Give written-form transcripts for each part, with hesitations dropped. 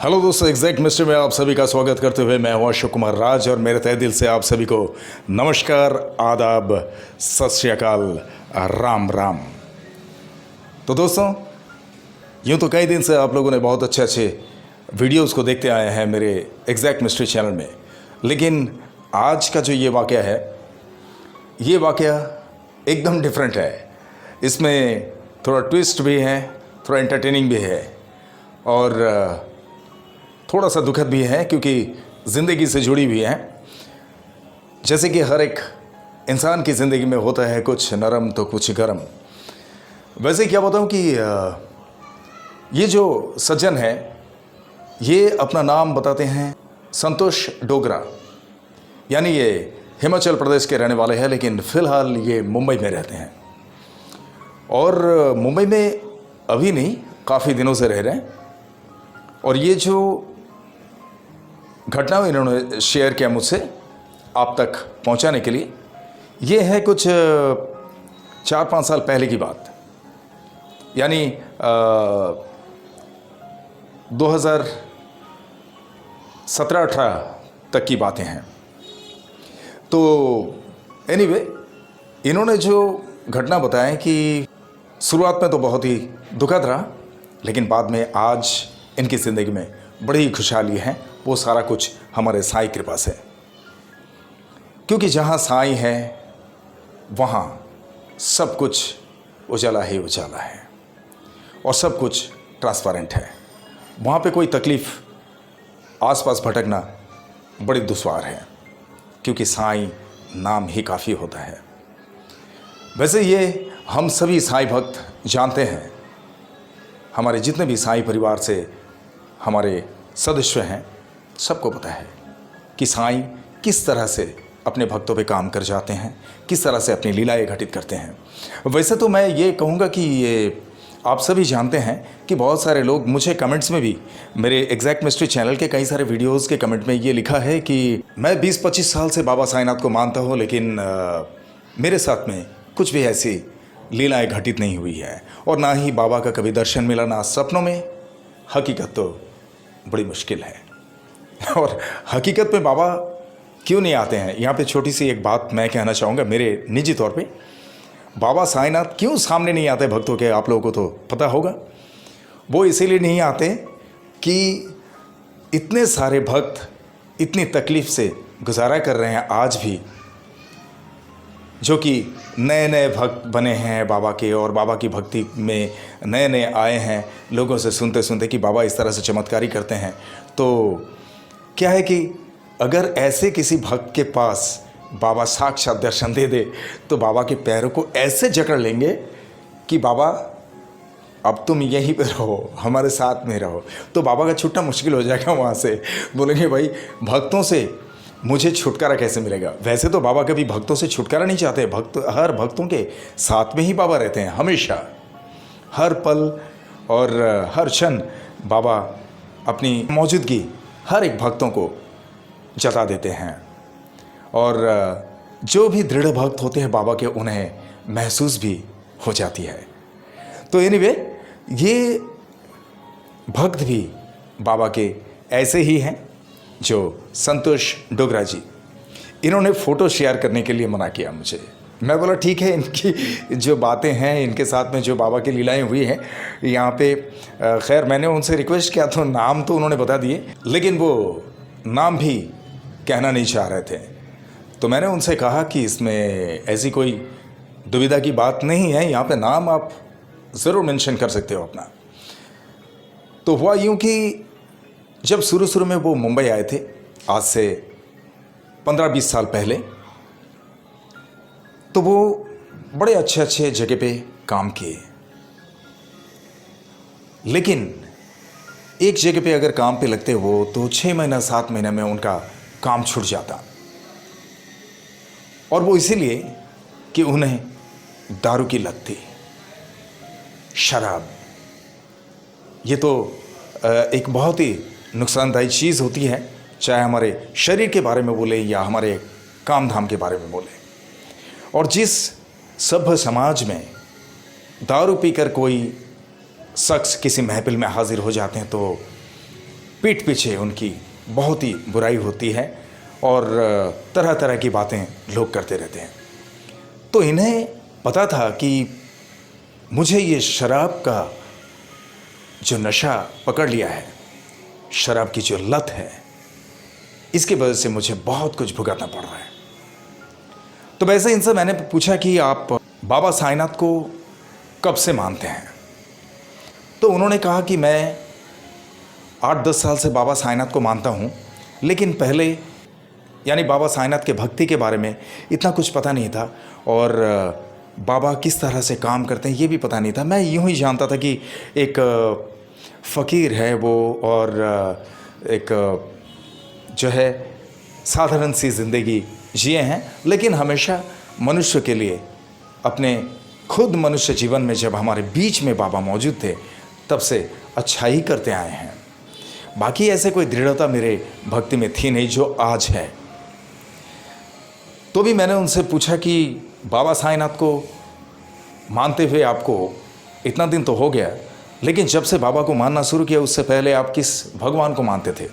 Hello दोस्तों, exact mister में आप सभी का स्वागत करते हुए मैं हूं अशोक कुमार राज और मेरे तहे दिल से आप सभी को नमस्कार, आदाब, सत श्री अकाल, राम राम। तो दोस्तों, यूँ तो कई दिन से आप लोगों ने बहुत अच्छे अच्छे वीडियोस को देखते आए हैं मेरे एग्जैक्ट मिस्ट्री चैनल में, लेकिन आज का जो ये वाक़या है, ये वाक़या एकदम डिफरेंट है। इसमें थोड़ा ट्विस्ट भी है, थोड़ा एंटरटेनिंग भी है और थोड़ा सा दुखद भी है, क्योंकि ज़िंदगी से जुड़ी हुई है। जैसे कि हर एक इंसान की ज़िंदगी में होता है कुछ नरम तो कुछ गरम। वैसे क्या बताऊँ कि ये जो सज्जन है, ये अपना नाम बताते हैं संतोष डोगरा, यानी ये हिमाचल प्रदेश के रहने वाले हैं, लेकिन फ़िलहाल ये मुंबई में रहते हैं। और मुंबई में अभी नहीं, काफ़ी दिनों से रह रहे हैं। और ये जो घटना इन्होंने शेयर किया मुझसे आप तक पहुंचाने के लिए, ये है कुछ 4-5 साल पहले की बात, यानी 2017-18 तक की बातें हैं। तो एनीवे, इन्होंने जो घटना बताया कि शुरुआत में तो बहुत ही दुखद रहा, लेकिन बाद में आज इनकी ज़िंदगी में बड़ी खुशहाली है। वो सारा कुछ हमारे साईं कृपा से, क्योंकि जहाँ साईं है वहाँ सब कुछ उजाला ही उजाला है और सब कुछ ट्रांसपेरेंट है। वहाँ पे कोई तकलीफ़, आसपास भटकना बड़ी दुश्वार है, क्योंकि साईं नाम ही काफ़ी होता है। वैसे ये हम सभी साईं भक्त जानते हैं, हमारे जितने भी साईं परिवार से हमारे सदस्य हैं, सबको पता है कि साईं किस तरह से अपने भक्तों पे काम कर जाते हैं, किस तरह से अपनी लीलाएं घटित करते हैं। वैसे तो मैं ये कहूँगा कि ये आप सभी जानते हैं कि बहुत सारे लोग मुझे कमेंट्स में भी, मेरे एग्जैक्ट मिस्ट्री चैनल के कई सारे वीडियोज़ के कमेंट में ये लिखा है कि मैं 20-25 साल से बाबा साईंनाथ को मानता हूँ, लेकिन मेरे साथ में कुछ भी ऐसी लीलाएँ घटित नहीं हुई है और ना ही बाबा का कभी दर्शन मिला, ना सपनों में। हकीकत तो बड़ी मुश्किल है। और हकीकत में बाबा क्यों नहीं आते हैं, यहाँ पे छोटी सी एक बात मैं कहना चाहूँगा मेरे निजी तौर पे। बाबा साईंनाथ क्यों सामने नहीं आते भक्तों के, आप लोगों को तो पता होगा। वो इसीलिए नहीं आते कि इतने सारे भक्त इतनी तकलीफ़ से गुजारा कर रहे हैं आज भी, जो कि नए नए भक्त बने हैं बाबा के और बाबा की भक्ति में नए नए आए हैं, लोगों से सुनते सुनते कि बाबा इस तरह से चमत्कारी करते हैं। तो क्या है कि अगर ऐसे किसी भक्त के पास बाबा साक्षात दर्शन दे दे, तो बाबा के पैरों को ऐसे जकड़ लेंगे कि बाबा अब तुम यहीं पे रहो, हमारे साथ में रहो। तो बाबा का छूटना मुश्किल हो जाएगा वहाँ से। बोलेंगे भाई, भक्तों से मुझे छुटकारा कैसे मिलेगा। वैसे तो बाबा कभी भक्तों से छुटकारा नहीं चाहते, हर भक्तों के साथ में ही बाबा रहते हैं हमेशा, हर पल और हर क्षण बाबा अपनी मौजूदगी हर एक भक्तों को जता देते हैं। और जो भी दृढ़ भक्त होते हैं बाबा के, उन्हें महसूस भी हो जाती है। तो एनीवे, ये भक्त भी बाबा के ऐसे ही हैं जो संतोष डोगरा जी। इन्होंने फ़ोटो शेयर करने के लिए मना किया मुझे। मैं बोला ठीक है, इनकी जो बातें हैं, इनके साथ में जो बाबा की लीलाएं हुई हैं यहाँ पे, खैर मैंने उनसे रिक्वेस्ट किया तो नाम तो उन्होंने बता दिए, लेकिन वो नाम भी कहना नहीं चाह रहे थे। तो मैंने उनसे कहा कि इसमें ऐसी कोई दुविधा की बात नहीं है, यहाँ पे नाम आप ज़रूर मेंशन कर सकते हो अपना। तो हुआ यूँ कि जब शुरू में वो मुंबई आए थे, आज से 15-20 साल पहले, तो वो बड़े अच्छे अच्छे जगह पे काम किए, लेकिन एक जगह पे अगर काम पे लगते वो तो 6 महीना 7 महीने में उनका काम छूट जाता। और वो इसीलिए कि उन्हें दारू की लत थी, शराब। ये तो एक बहुत ही नुकसानदायी चीज़ होती है, चाहे हमारे शरीर के बारे में बोले या हमारे काम धाम के बारे में बोले। और जिस सभ्य समाज में दारू पीकर कोई शख्स किसी महफिल में हाजिर हो जाते हैं तो पीठ पीछे उनकी बहुत ही बुराई होती है और तरह तरह की बातें लोग करते रहते हैं। तो इन्हें पता था कि मुझे ये शराब का जो नशा पकड़ लिया है, शराब की जो लत है, इसकी वजह से मुझे बहुत कुछ भुगतना पड़ रहा है। तो वैसे इनसे मैंने पूछा कि आप बाबा साईनाथ को कब से मानते हैं? तो उन्होंने कहा कि मैं 8-10 साल से बाबा साईनाथ को मानता हूँ, लेकिन पहले यानी बाबा साईनाथ के भक्ति के बारे में इतना कुछ पता नहीं था और बाबा किस तरह से काम करते हैं ये भी पता नहीं था। मैं यूँ ही जानता था कि एक फ़कीर है वो और एक जो है साधारण सी ज़िंदगी जिए हैं, लेकिन हमेशा मनुष्य के लिए अपने खुद मनुष्य जीवन में जब हमारे बीच में बाबा मौजूद थे तब से अच्छा ही करते आए हैं। बाकी ऐसे कोई दृढ़ता मेरे भक्ति में थी नहीं जो आज है। तो भी मैंने उनसे पूछा कि बाबा साईनाथ को मानते हुए आपको इतना दिन तो हो गया, लेकिन जब से बाबा को मानना शुरू किया उससे पहले आप किस भगवान को मानते थे?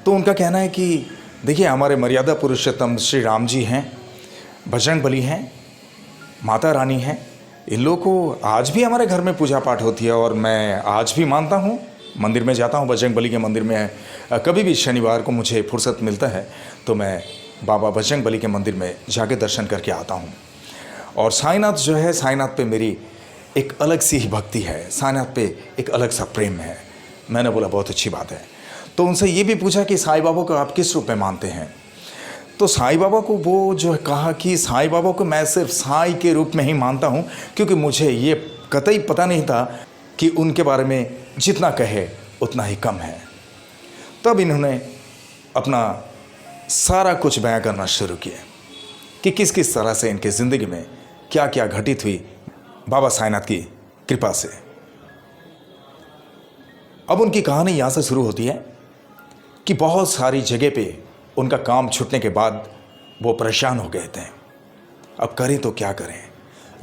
तो उनका कहना है कि देखिए, हमारे मर्यादा पुरुषोत्तम श्री राम जी हैं, बजरंगबली हैं, माता रानी हैं, इन लोगों को आज भी हमारे घर में पूजा पाठ होती है और मैं आज भी मानता हूँ, मंदिर में जाता हूँ, बजरंगबली के मंदिर में कभी भी शनिवार को मुझे फुर्सत मिलता है तो मैं बाबा बजरंगबली के मंदिर में जाके दर्शन करके आता हूँ। और साईनाथ जो है, साईनाथ पे मेरी एक अलग सी ही भक्ति है, साईनाथ पे एक अलग सा प्रेम है। मैंने बोला बहुत अच्छी बात है। तो उनसे ये भी पूछा कि साईं बाबा को आप किस रूप में मानते हैं? तो साईं बाबा को वो जो कहा कि साईं बाबा को मैं सिर्फ साईं के रूप में ही मानता हूँ, क्योंकि मुझे ये कतई पता नहीं था कि उनके बारे में जितना कहे उतना ही कम है। तब इन्होंने अपना सारा कुछ बयां करना शुरू किया कि किस किस तरह से इनके ज़िंदगी में क्या क्या घटित हुई बाबा साईनाथ की कृपा से। अब उनकी कहानी यहाँ से शुरू होती है कि बहुत सारी जगह पे उनका काम छूटने के बाद वो परेशान हो गए थे, अब करें तो क्या करें।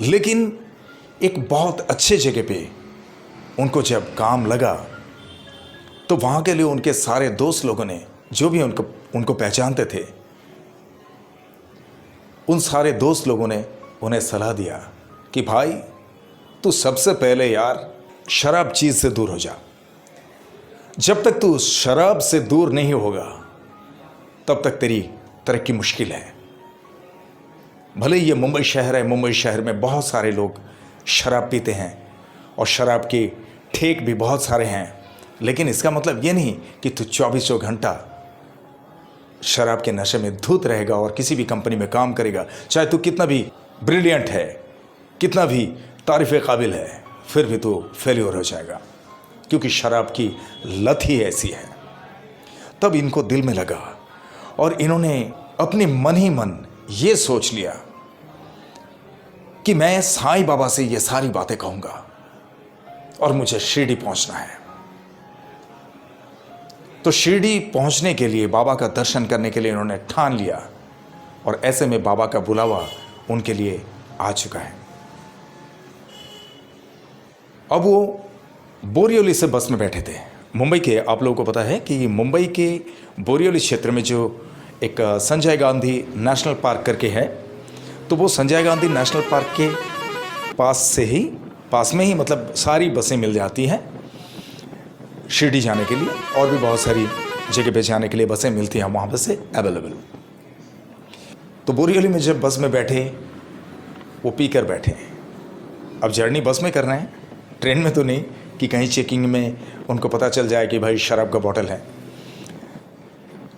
लेकिन एक बहुत अच्छे जगह पे उनको जब काम लगा तो वहाँ के लिए उनके सारे दोस्त लोगों ने, जो भी उनको पहचानते थे, उन सारे दोस्त लोगों ने उन्हें सलाह दिया कि भाई तू सबसे पहले यार शराब चीज़ से दूर हो जा। जब तक तू शराब से दूर नहीं होगा तब तक तेरी तरक्की मुश्किल है। भले ये मुंबई शहर है, मुंबई शहर में बहुत सारे लोग शराब पीते हैं और शराब के ठेक भी बहुत सारे हैं, लेकिन इसका मतलब ये नहीं कि तू 24 घंटा शराब के नशे में धुत रहेगा और किसी भी कंपनी में काम करेगा, चाहे तू कितना भी ब्रिलियंट है, कितना भी तारीफ़ काबिल है, फिर भी तू फेल्योर हो जाएगा, क्योंकि शराब की लत ही ऐसी है। तब इनको दिल में लगा और इन्होंने अपने मन ही मन ये सोच लिया कि मैं साईं बाबा से ये सारी बातें कहूँगा और मुझे शिरडी पहुँचना है। तो शिरडी पहुँचने के लिए, बाबा का दर्शन करने के लिए इन्होंने ठान लिया और ऐसे में बाबा का बुलावा उनके लिए आ चुका है। अब वो बोरिवली से बस में बैठे थे। मुंबई के, आप लोगों को पता है कि मुंबई के बोरिवली क्षेत्र में जो एक संजय गांधी नेशनल पार्क करके है, तो वो संजय गांधी नेशनल पार्क के पास में ही मतलब सारी बसें मिल जाती हैं शिरडी जाने के लिए, और भी बहुत सारी जगह पे जाने के लिए बसें मिलती हैं वहाँ पर से अवेलेबल। तो बोरिवली में जब बस में बैठे, वो पी कर बैठे। अब जर्नी बस में कर रहे हैं, ट्रेन में तो नहीं कि कहीं चेकिंग में उनको पता चल जाए कि भाई शराब का बॉटल है।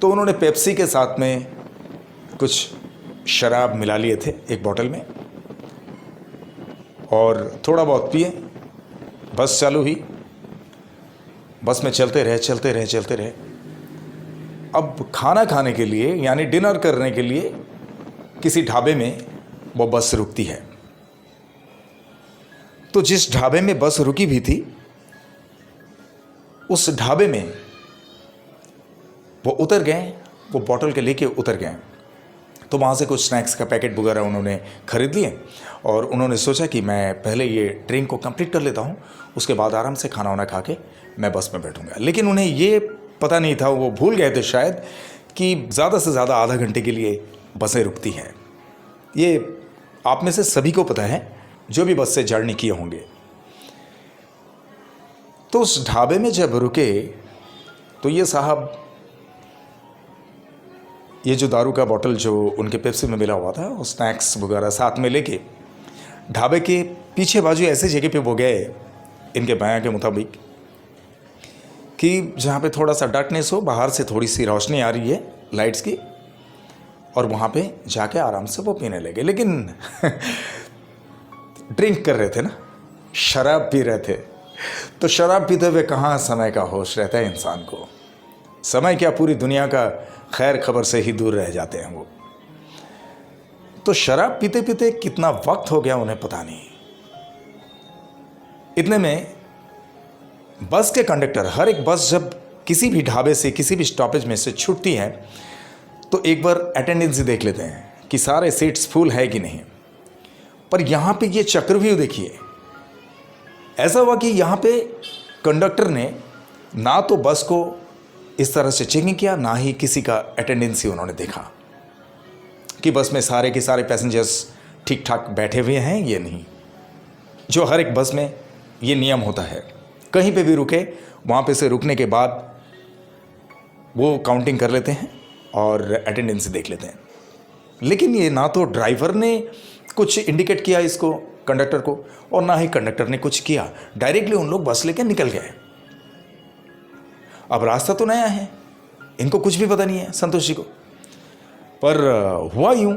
तो उन्होंने पेप्सी के साथ में कुछ शराब मिला लिए थे एक बोतल में और थोड़ा बहुत पिए। बस चालू हुई, बस में चलते रहे। अब खाना खाने के लिए यानी डिनर करने के लिए किसी ढाबे में वो बस रुकती है। तो जिस ढाबे में बस रुकी भी थी, उस ढाबे में वो उतर गए, वो बॉटल के लेके उतर गए। तो वहाँ से कुछ स्नैक्स का पैकेट वगैरह उन्होंने ख़रीद लिए और उन्होंने सोचा कि मैं पहले ये ड्रिंक को कंप्लीट कर लेता हूँ, उसके बाद आराम से खाना वाना खा के मैं बस में बैठूंगा। लेकिन उन्हें ये पता नहीं था, वो भूल गए थे शायद कि ज़्यादा से ज़्यादा आधा घंटे के लिए बसें रुकती हैं। ये आप में से सभी को पता है जो भी बस से जर्नी किए होंगे। तो उस ढाबे में जब रुके तो ये साहब ये जो दारू का बोतल जो उनके पेप्सी में मिला हुआ था, वो स्नैक्स वगैरह साथ में लेके ढाबे के पीछे बाजू ऐसे जगह पे वो गए, इनके बयान के मुताबिक, कि जहाँ पे थोड़ा सा डार्कनेस हो, बाहर से थोड़ी सी रोशनी आ रही है लाइट्स की, और वहाँ पे जाके आराम से वो पीने लगे। लेकिन ड्रिंक कर रहे थे ना, शराब पी रहे थे। तो शराब पीते हुए कहाँ समय का होश रहता है इंसान को। समय क्या, पूरी दुनिया का खैर खबर से ही दूर रह जाते हैं वो। तो शराब पीते पीते कितना वक्त हो गया उन्हें पता नहीं। इतने में बस के कंडक्टर, हर एक बस जब किसी भी ढाबे से किसी भी स्टॉपेज में से छूटती है तो एक बार अटेंडेंस देख लेते हैं कि सारे सीट्स फुल है कि नहीं। पर यहाँ पे ये चक्रव्यूह देखिए, ऐसा हुआ कि यहाँ पे कंडक्टर ने ना तो बस को इस तरह से चेकिंग किया, ना ही किसी का अटेंडेंस ही उन्होंने देखा कि बस में सारे के सारे पैसेंजर्स ठीक ठाक बैठे हुए हैं ये नहीं। जो हर एक बस में ये नियम होता है, कहीं पे भी रुके वहाँ पे से रुकने के बाद वो काउंटिंग कर लेते हैं और अटेंडेंस देख लेते हैं। लेकिन ये ना तो ड्राइवर ने कुछ इंडिकेट किया इसको, कंडक्टर को, और ना ही कंडक्टर ने कुछ किया। डायरेक्टली उन लोग बस लेकर निकल गए। अब रास्ता तो नया है, इनको कुछ भी पता नहीं है संतोष जी को। पर हुआ यूं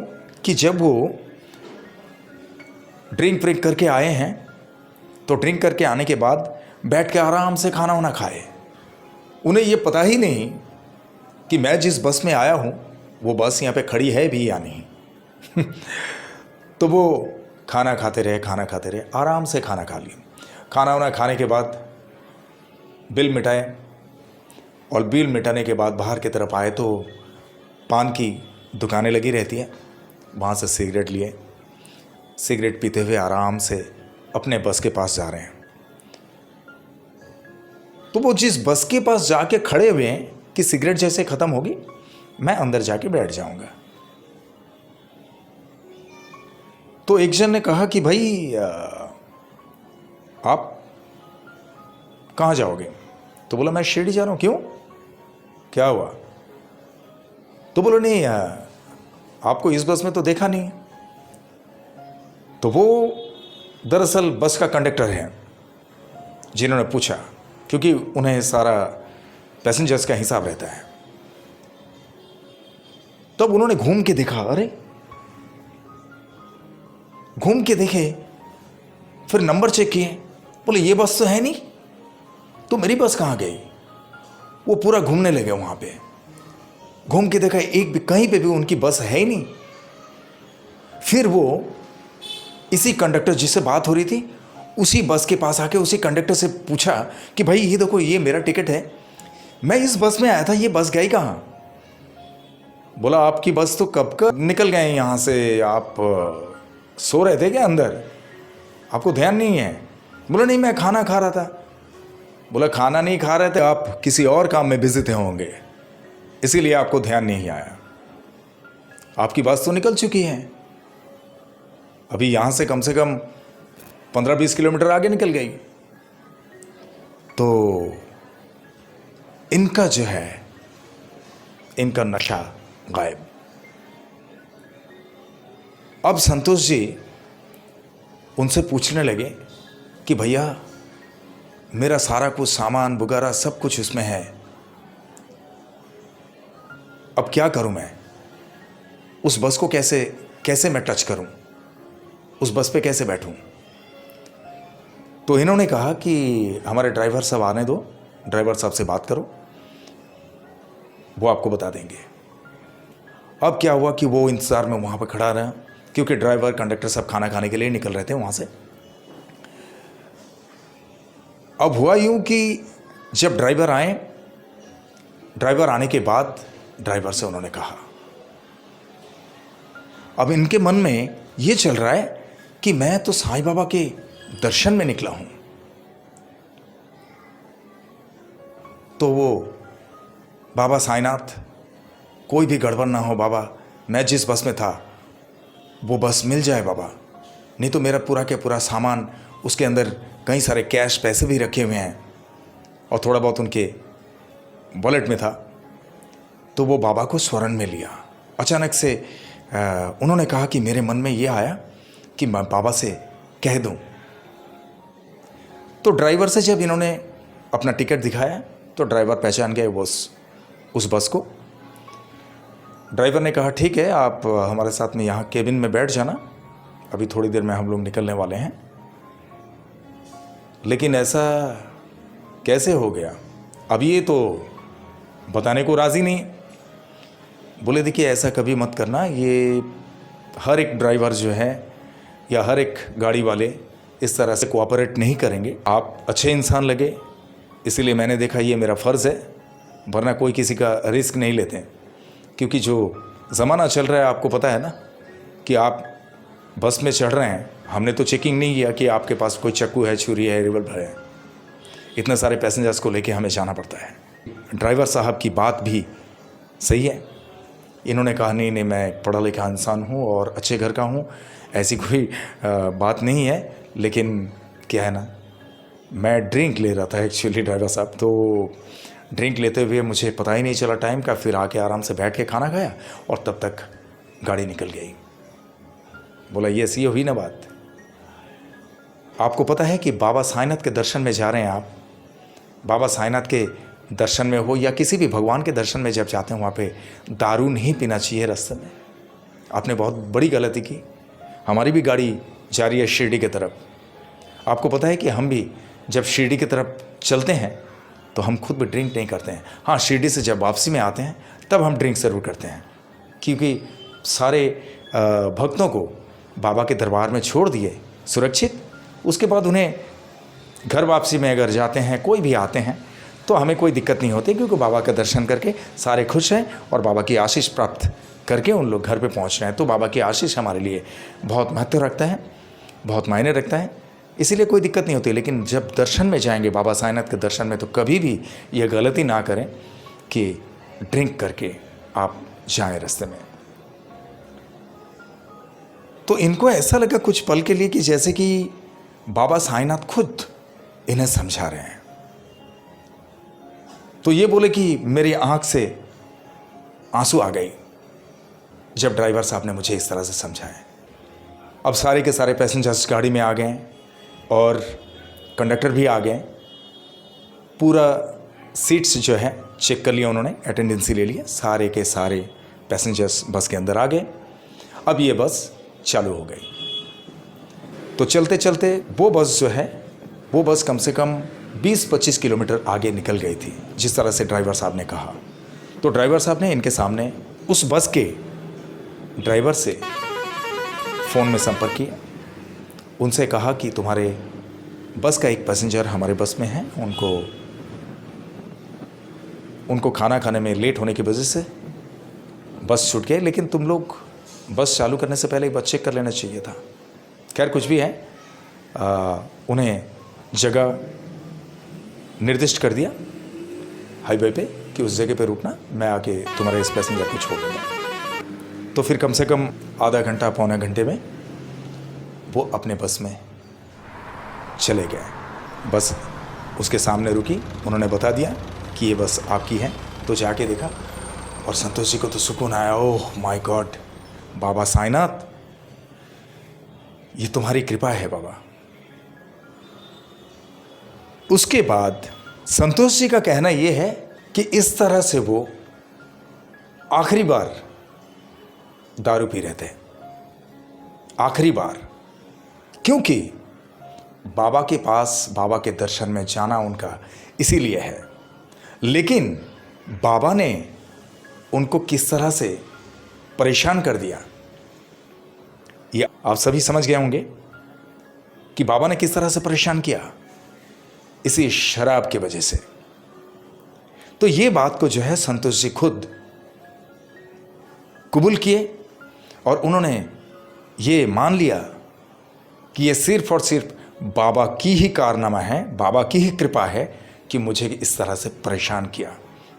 कि जब वो ड्रिंक व्रिंक करके आए हैं तो ड्रिंक करके आने के बाद बैठ के आराम से खाना वाना खाए। उन्हें ये पता ही नहीं कि मैं जिस बस में आया हूँ वो बस यहाँ पे खड़ी है भी या नहीं। तो वो खाना खाते रहे, आराम से खाना खा लिया। खाना वाना खाने के बाद बिल मिटाए, और बिल मिटाने के बाद बाहर की तरफ आए तो पान की दुकानें लगी रहती हैं, वहाँ से सिगरेट लिए, सिगरेट पीते हुए आराम से अपने बस के पास जा रहे हैं। तो वो जिस बस के पास जाके खड़े हुए हैं कि सिगरेट जैसे ख़त्म होगी मैं अंदर जाके बैठ जाऊंगा। तो एक जन ने कहा कि भाई आप कहाँ जाओगे? तो बोला मैं शिरडी जा रहा हूँ। क्यों, क्या हुआ? तो बोलो नहीं आपको इस बस में तो देखा नहीं। तो वो दरअसल बस का कंडक्टर है जिन्होंने पूछा, क्योंकि उन्हें सारा पैसेंजर्स का हिसाब रहता है। तब उन्होंने घूम के देखा, अरे घूम के देखे, फिर नंबर चेक किए, बोले ये बस तो है नहीं, तो मेरी बस कहाँ गई? वो पूरा घूमने लगे, वहाँ पे घूम के देखा, एक भी कहीं पे भी उनकी बस है ही नहीं। फिर वो इसी कंडक्टर जिससे बात हो रही थी उसी बस के पास आके उसी कंडक्टर से पूछा कि भाई ये देखो, ये मेरा टिकट है, मैं इस बस में आया था, ये बस गई कहाँ? बोला आपकी बस तो कब का निकल गए यहाँ से, आप सो रहे थे क्या अंदर, आपको ध्यान नहीं है? बोला नहीं मैं खाना खा रहा था। बोला खाना नहीं खा रहे थे, आप किसी और काम में बिजी थे होंगे, इसीलिए आपको ध्यान नहीं आया। आपकी बस तो निकल चुकी है, अभी यहाँ से कम 15-20 किलोमीटर आगे निकल गई। तो इनका जो है, इनका नशा गायब। अब संतोष जी उनसे पूछने लगे कि भैया मेरा सारा कुछ सामान वगैरह सब कुछ उसमें है, अब क्या करूं मैं? उस बस को कैसे मैं टच करूं, उस बस पे कैसे बैठूं? तो इन्होंने कहा कि हमारे ड्राइवर साहब आने दो, ड्राइवर साहब से बात करो, वो आपको बता देंगे। अब क्या हुआ कि वो इंतज़ार में वहाँ पर खड़ा रहा, क्योंकि ड्राइवर कंडक्टर सब खाना खाने के लिए निकल रहे थे वहाँ से। अब हुआ यूँ कि जब ड्राइवर आए, ड्राइवर आने के बाद ड्राइवर से उन्होंने कहा, अब इनके मन में ये चल रहा है कि मैं तो साईं बाबा के दर्शन में निकला हूँ, तो वो बाबा साईनाथ, कोई भी गड़बड़ ना हो बाबा, मैं जिस बस में था वो बस मिल जाए बाबा, नहीं तो मेरा पूरा के पूरा सामान, उसके अंदर कई सारे कैश पैसे भी रखे हुए हैं और थोड़ा बहुत उनके वॉलेट में था। तो वो बाबा को स्वरण में लिया। अचानक से उन्होंने कहा कि मेरे मन में ये आया कि मैं बाबा से कह दूं। तो ड्राइवर से जब इन्होंने अपना टिकट दिखाया तो ड्राइवर पहचान गए उस बस को। ड्राइवर ने कहा ठीक है, आप हमारे साथ में यहाँ केबिन में बैठ जाना, अभी थोड़ी देर में हम लोग निकलने वाले हैं। लेकिन ऐसा कैसे हो गया, अब ये तो बताने को राज़ी नहीं। बोले देखिए ऐसा कभी मत करना, ये हर एक ड्राइवर जो है या हर एक गाड़ी वाले इस तरह से कोऑपरेट नहीं करेंगे। आप अच्छे इंसान लगे इसीलिए मैंने देखा ये मेरा फ़र्ज़ है, वरना कोई किसी का रिस्क नहीं लेते हैं। क्योंकि जो ज़माना चल रहा है आपको पता है ना, कि आप बस में चढ़ रहे हैं, हमने तो चेकिंग नहीं किया कि आपके पास कोई चाकू है, छुरी है, रिवॉल्वर है। इतने सारे पैसेंजर्स को लेके हमें जाना पड़ता है। ड्राइवर साहब की बात भी सही है। इन्होंने कहा नहीं नहीं, मैं पढ़ा लिखा इंसान हूँ और अच्छे घर का हूँ, ऐसी कोई बात नहीं है। लेकिन क्या है ना, मैं ड्रिंक ले रहा था एक्चुअली ड्राइवर साहब, तो ड्रिंक लेते हुए मुझे पता ही नहीं चला टाइम का। फिर आके आराम से बैठ के खाना खाया और तब तक गाड़ी निकल गई। बोला ये ऐसी हुई ना बात। आपको पता है कि बाबा साईनाथ के दर्शन में जा रहे हैं आप, बाबा साईनाथ के दर्शन में हो या किसी भी भगवान के दर्शन में जब जाते हैं वहाँ पे दारू नहीं पीना चाहिए रास्ते में। आपने बहुत बड़ी गलती की। हमारी भी गाड़ी जा रही है शिरडी की तरफ। आपको पता है कि हम भी जब शिरडी की तरफ चलते हैं तो हम खुद भी ड्रिंक नहीं करते हैं। हाँ, शिरडी से जब वापसी में आते हैं तब हम ड्रिंक ज़रूर करते हैं, क्योंकि सारे भक्तों को बाबा के दरबार में छोड़ दिए सुरक्षित। उसके बाद उन्हें घर वापसी में अगर जाते हैं, कोई भी आते हैं, तो हमें कोई दिक्कत नहीं होती, क्योंकि बाबा का दर्शन करके सारे खुश हैं और बाबा की आशीष प्राप्त करके उन लोग घर पे पहुंच रहे हैं। तो बाबा की आशीष हमारे लिए बहुत महत्व रखता है, बहुत मायने रखता है, इसीलिए कोई दिक्कत नहीं होती। लेकिन जब दर्शन में जाएंगे बाबा साईनाथ के दर्शन में, तो कभी भी यह गलती ना करें कि ड्रिंक करके आप जाएं रास्ते में। तो इनको ऐसा लगा कुछ पल के लिए कि जैसे कि बाबा साईनाथ खुद इन्हें समझा रहे हैं। तो ये बोले कि मेरी आंख से आंसू आ गई जब ड्राइवर साहब ने मुझे इस तरह से समझाया। अब सारे के सारे पैसेंजर्स गाड़ी में आ गए और कंडक्टर भी आ गए। पूरा सीट्स जो है चेक कर लिया उन्होंने, अटेंडेंसी ले लिया, सारे के सारे पैसेंजर्स बस के अंदर आ गए। अब ये बस चालू हो गई। तो चलते चलते वो बस जो है, वो बस कम से कम 20-25 किलोमीटर आगे निकल गई थी, जिस तरह से ड्राइवर साहब ने कहा। तो ड्राइवर साहब ने इनके सामने उस बस के ड्राइवर से फ़ोन में संपर्क किया, उनसे कहा कि तुम्हारे बस का एक पैसेंजर हमारे बस में है, उनको खाना खाने में लेट होने की वजह से बस छूट गई, लेकिन तुम लोग बस चालू करने से पहले एक बार चेक कर लेना चाहिए था। खैर कुछ भी है, उन्हें जगह निर्दिष्ट कर दिया हाईवे पे कि उस जगह पे रुकना, मैं आके तुम्हारे इस पैसेंजर को छोड़ दूँगा। तो फिर कम से कम आधा घंटा पौने घंटे में वो अपने बस में चले गए। बस उसके सामने रुकी, उन्होंने बता दिया कि ये बस आपकी है। तो जाके देखा और संतोष जी को तो सुकून आया। ओह माय गॉड, बाबा साईनाथ, ये तुम्हारी कृपा है बाबा। उसके बाद संतोष जी का कहना यह है कि इस तरह से वो आखिरी बार दारू पी रहे थे, आखिरी बार, क्योंकि बाबा के पास, बाबा के दर्शन में जाना उनका इसीलिए है। लेकिन बाबा ने उनको किस तरह से परेशान कर दिया, ये आप सभी समझ गए होंगे कि बाबा ने किस तरह से परेशान किया, इसी शराब की वजह से। तो ये बात को जो है संतोष जी खुद कबूल किए और उन्होंने ये मान लिया कि ये सिर्फ और सिर्फ बाबा की ही कारनामा है, बाबा की ही कृपा है कि मुझे इस तरह से परेशान किया,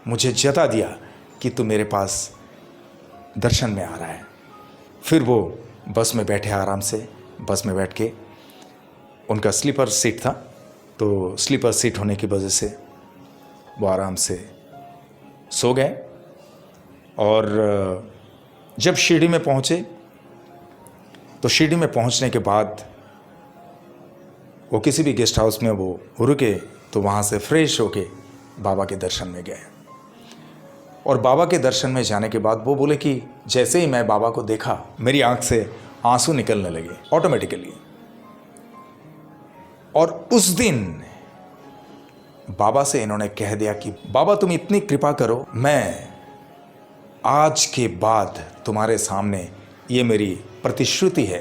मुझे जता दिया कि तू मेरे पास दर्शन में आ रहा है। फिर वो बस में बैठे आराम से, बस में बैठ के, उनका स्लीपर सीट था, तो स्लीपर सीट होने की वजह से वो आराम से सो गए। और जब शिरडी में पहुँचे तो शिरडी में पहुँचने के बाद वो किसी भी गेस्ट हाउस में वो रुके, तो वहाँ से फ्रेश होके बाबा के दर्शन में गए। और बाबा के दर्शन में जाने के बाद वो बोले कि जैसे ही मैं बाबा को देखा, मेरी आंख से आंसू निकलने लगे ऑटोमेटिकली। और उस दिन बाबा से इन्होंने कह दिया कि बाबा तुम इतनी कृपा करो, मैं आज के बाद तुम्हारे सामने ये मेरी प्रतिश्रुति है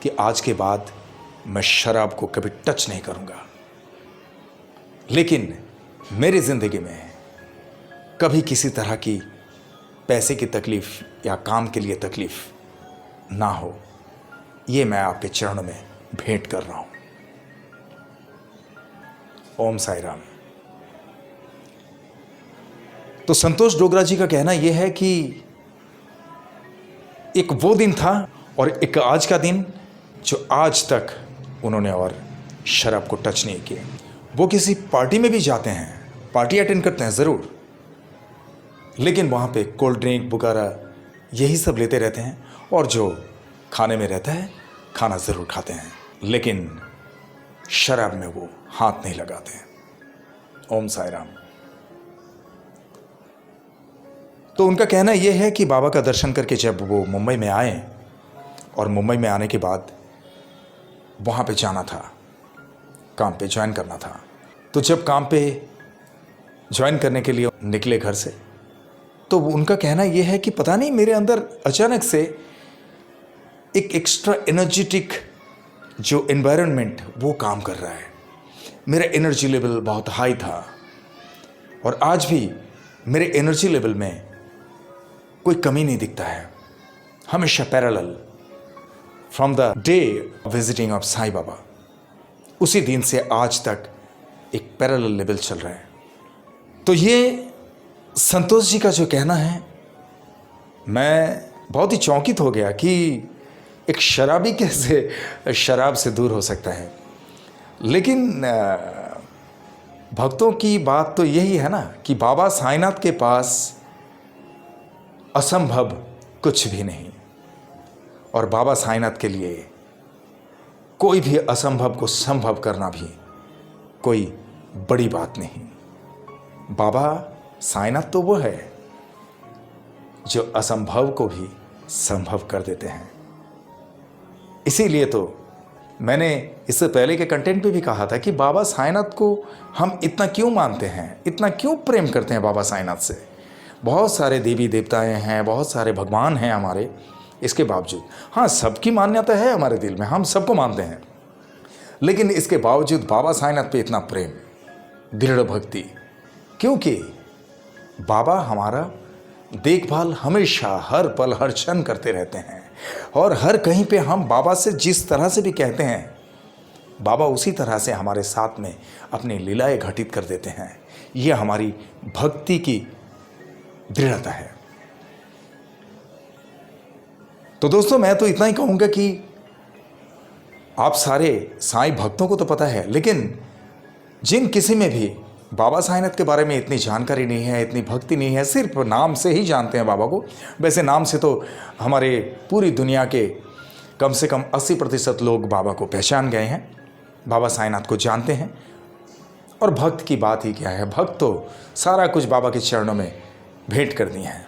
कि आज के बाद मैं शराब को कभी टच नहीं करूंगा, लेकिन मेरी ज़िंदगी में कभी किसी तरह की पैसे की तकलीफ़ या काम के लिए तकलीफ़ ना हो, ये मैं आपके चरणों में भेंट कर रहा हूँ। ओम साई राम। तो संतोष डोगरा जी का कहना यह है कि एक वो दिन था और एक आज का दिन जो आज तक उन्होंने और शराब को टच नहीं किया। वो किसी पार्टी में भी जाते हैं, पार्टी अटेंड करते हैं ज़रूर, लेकिन वहाँ पे कोल्ड ड्रिंक वगैरह यही सब लेते रहते हैं, और जो खाने में रहता है खाना ज़रूर खाते हैं, लेकिन शराब में वो हाथ नहीं लगाते हैं। ओम साई राम। तो उनका कहना यह है कि बाबा का दर्शन करके जब वो मुंबई में आए, और मुंबई में आने के बाद वहाँ पे जाना था, काम पे ज्वाइन करना था, तो जब काम पे ज्वाइन करने के लिए निकले घर से, तो उनका कहना यह है कि पता नहीं मेरे अंदर अचानक से एक एक्स्ट्रा एनर्जेटिक जो एनवायरनमेंट वो काम कर रहा है। मेरा एनर्जी लेवल बहुत हाई था, और आज भी मेरे एनर्जी लेवल में कोई कमी नहीं दिखता है, हमेशा parallel from the day visiting of Sai Baba. उसी दिन से आज तक एक पैरेलल लेवल चल रहा है। तो ये संतोष जी का जो कहना है, मैं बहुत ही चौंकित हो गया कि एक शराबी कैसे शराब से दूर हो सकता है। लेकिन भक्तों की बात तो यही है ना कि बाबा साईनाथ के पास असंभव कुछ भी नहीं, और बाबा साईनाथ के लिए कोई भी असंभव को संभव करना भी कोई बड़ी बात नहीं। बाबा साईनाथ तो वो है जो असंभव को भी संभव कर देते हैं। इसीलिए तो मैंने इससे पहले के कंटेंट पे भी कहा था कि बाबा साईनाथ को हम इतना क्यों मानते हैं, इतना क्यों प्रेम करते हैं बाबा साईनाथ से। बहुत सारे देवी देवताएं हैं, बहुत सारे भगवान हैं हमारे, इसके बावजूद, हाँ सबकी मान्यता है हमारे दिल में, हम सबको मानते हैं, लेकिन इसके बावजूद बाबा साईनाथ पे इतना प्रेम, दृढ़ भक्ति, क्योंकि बाबा हमारा देखभाल हमेशा हर पल हर क्षण करते रहते हैं, और हर कहीं पे हम बाबा से जिस तरह से भी कहते हैं, बाबा उसी तरह से हमारे साथ में अपनी लीलाएं घटित कर देते हैं। ये हमारी भक्ति की दृढ़ता है। तो दोस्तों मैं तो इतना ही कहूँगा कि आप सारे साईं भक्तों को तो पता है, लेकिन जिन किसी में भी बाबा साईनाथ के बारे में इतनी जानकारी नहीं है, इतनी भक्ति नहीं है, सिर्फ नाम से ही जानते हैं बाबा को। वैसे नाम से तो हमारे पूरी दुनिया के कम से कम 80% लोग बाबा को पहचान गए हैं, बाबा साईनाथ को जानते हैं। और भक्त की बात ही क्या है, भक्त तो सारा कुछ बाबा के चरणों में भेंट कर दिए हैं।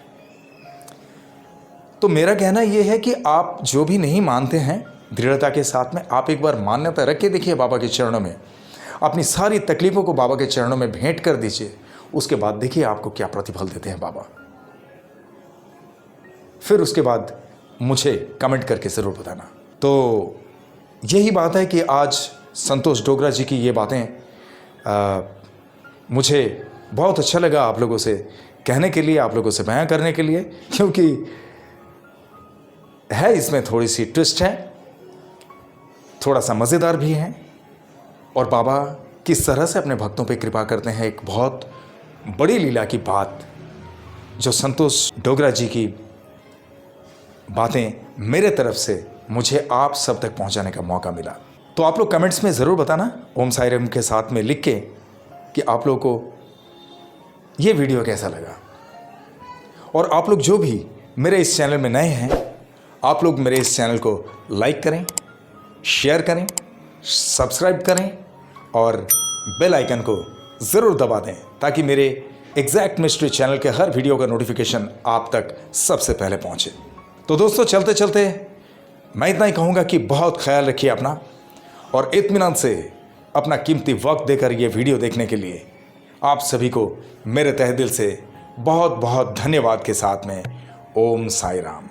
तो मेरा कहना यह है कि आप जो भी नहीं मानते हैं, दृढ़ता के साथ में आप एक बार मान्यता रख के देखिए बाबा के चरणों में, अपनी सारी तकलीफ़ों को बाबा के चरणों में भेंट कर दीजिए। उसके बाद देखिए आपको क्या प्रतिफल देते हैं बाबा। फिर उसके बाद मुझे कमेंट करके ज़रूर बताना। तो यही बात है कि आज संतोष डोगरा जी की ये बातें मुझे बहुत अच्छा लगा आप लोगों से कहने के लिए, आप लोगों से बयां करने के लिए, क्योंकि है इसमें थोड़ी सी ट्विस्ट है, थोड़ा सा मज़ेदार भी है, और बाबा किस तरह से अपने भक्तों पे कृपा करते हैं। एक बहुत बड़ी लीला की बात जो संतोष डोगरा जी की बातें मेरे तरफ से मुझे आप सब तक पहुंचाने का मौका मिला। तो आप लोग कमेंट्स में ज़रूर बताना ओम साई राम के साथ में लिख के कि आप लोगों को ये वीडियो कैसा लगा। और आप लोग जो भी मेरे इस चैनल में नए हैं, आप लोग मेरे इस चैनल को लाइक करें, शेयर करें, सब्सक्राइब करें और बेल आइकन को ज़रूर दबा दें ताकि मेरे एग्जैक्ट मिस्ट्री चैनल के हर वीडियो का नोटिफिकेशन आप तक सबसे पहले पहुंचे। तो दोस्तों चलते चलते मैं इतना ही कहूँगा कि बहुत ख्याल रखिए अपना और इत्मीनान से अपना कीमती वक्त देकर ये वीडियो देखने के लिए आप सभी को मेरे तहे दिल से बहुत बहुत धन्यवाद के साथ में ओम साई राम।